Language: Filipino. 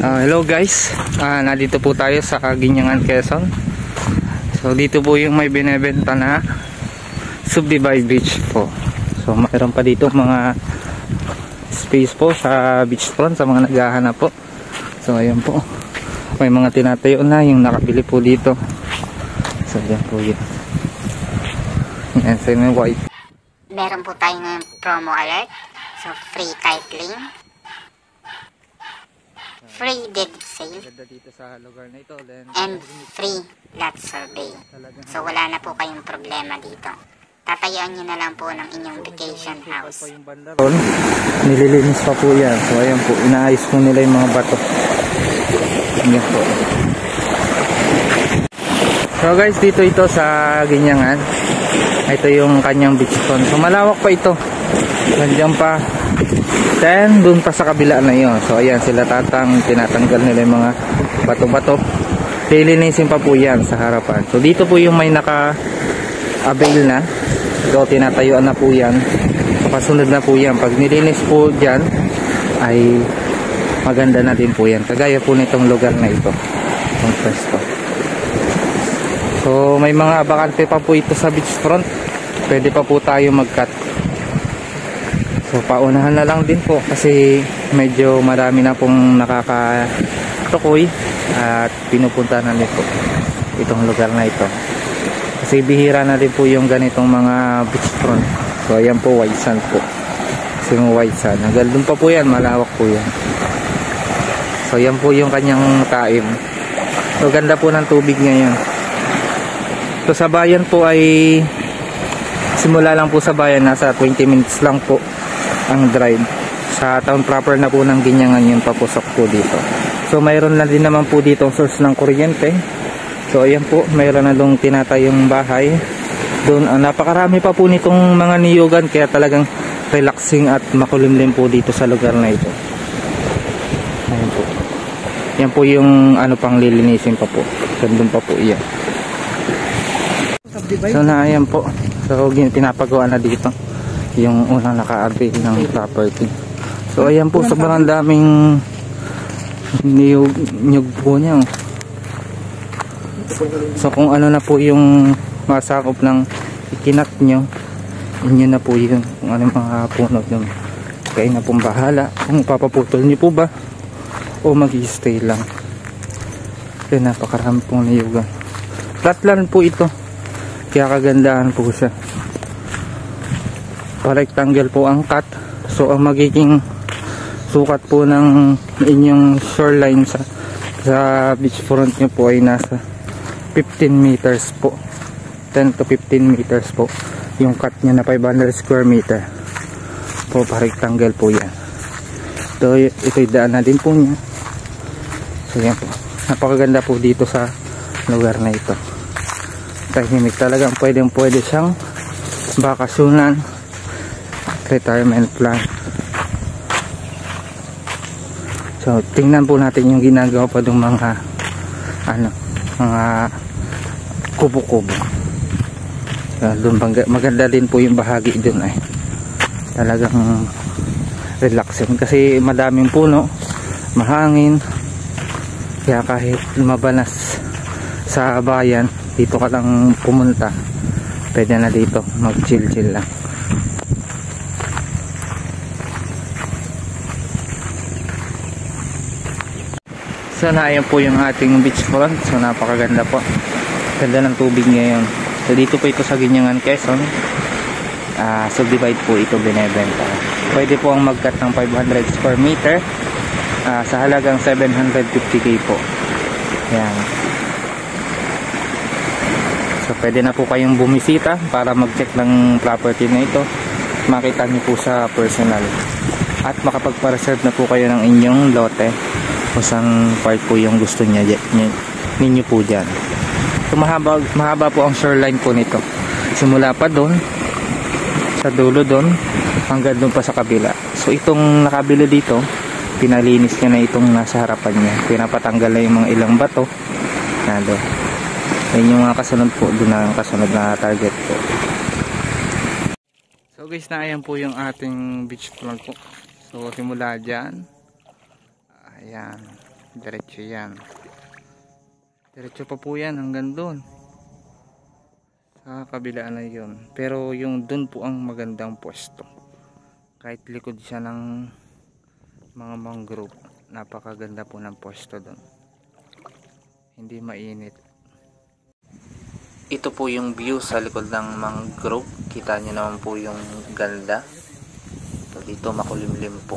Hello guys, nandito po tayo sa Ginyangan, Quezon. So dito po yung may binebenta na Subdivide Beach po. So mayroon pa dito mga space po sa beachfront sa mga naghahanap po. So ayan po, may mga tinatayo na yung nakabili po dito. So ayan po yun. Yan, sa may white. Meron po tayong promo alert. So free titling, free deed sale, Dito sa lugar na ito, and free lot survey. So wala na po kayong problema dito. Tatayuan nyo na lang po ng inyong vacation house. Nililinis pa po yan. So ayan po, inaayos po nila yung mga bato. Ayan po. So guys, dito ito sa Ginyangan. Ito yung kanyang beachfront. So malawak pa ito. Nandiyan pa. Then dun pa sa kabila na yun. So ayan sila tinatanggal nila yung mga bato-bato. Lilinisin pa po yan sa harapan. So dito po yung may naka-avail na. So tinatayuan na po yan. Kasunod na po yan. Pag nilinis po dyan ay maganda na din po yan. Kagaya po nitong lugar na ito. Itong pwesto. So may mga bakante pa po ito sa beachfront. Pwede pa po tayo mag-cut. So paunahan na lang din po kasi medyo marami na pong nakakatukoy at pinupunta na din po itong lugar na ito. Kasi bihira na din po yung ganitong mga beachfront. So ayan po, white sand po. Kasi yung white sand, hanggang dun pa po yan, malawak po yan. So ayan po yung kanyang taim. So ganda po ng tubig ngayon. So sa bayan po ay simula lang po sa bayan, nasa 20 minutes lang po ang drive. Sa town proper na po ng Ginyangan yun, papusok po dito. So mayroon na din naman po dito source ng kuryente. So ayan po, mayroon na dong tinatayong bahay doon. Napakarami pa po nitong mga niyugan, kaya talagang relaxing at makulimlim po dito sa lugar na ito. Ayan po. Yan po yung pang lilinisin pa po. Doon pa po iyan. So na ayan po. So pinapagawa na dito yung unang naka-avail ng property. So ayan po, sobrang daming niyog po niya. So kung ano na po yung masakop ng ikinat nyo, inyo na po yun. Kung ano mga puno nyo, kayo na pong bahala kung papaputol nyo po ba o mag-i-stay lang. Kaya napakarami pong niyugan. Flatland po ito, kaya kagandahan po siya. Rectangle po ang cut. So ang magiging sukat po ng inyong shoreline sa beachfront nyo po ay nasa 15 meters po. 10 to 15 meters po yung cut nya na 500 square meter po, pa-rectangle po yan. So ito'y daan na din po niya. So yan po, napakaganda po dito sa lugar na ito. Tahimik talagang pwede siyang bakasyonan, retirement plan. So tingnan po natin yung ginagawa pa ng mga mga kubo-kubo. Doon maganda din po yung bahagi doon ay talagang relaxing kasi madaming puno, mahangin, kaya kahit lumabanas sa bayan, dito ka lang pumunta, pwede na dito mag chill lang. So ayan po yung ating beachfront. So napakaganda po, ganda ng tubig ngayon. So dito po ito sa Ginyangan, Quezon. Subdivide po ito binebenta. Pwede po ang mag-cut ng 500 square meter sa halagang 750k po. Yan. So pwede na po kayong bumisita para mag-check ng property na ito. Makita niyo po sa personal. At makapagpa-reserve na po kayo ng inyong lote kung saan part po yung gusto ninyo po dyan. So mahaba po ang shoreline po nito. Simula pa doon sa dulo doon hanggang doon pa sa kabila. So itong nakabili dito, pinalinis niya na itong nasa harapan niya. Pinapatanggal na yung mga ilang bato na doon. Ayun yung mga kasunod po, doon na ang kasunod na target po. So guys, na ayan po yung ating beachfront po. So simula dyan, ayan, Diretso yan. Diretso pa po yan hanggang doon. Sa kabila na yun. Pero yung doon po ang magandang pwesto. Kahit likod siya ng mga mangrove, napakaganda po ng pwesto doon. Hindi mainit. Ito po yung view sa likod ng mangrove. Kita nyo naman po yung ganda. So, dito makulimlim po.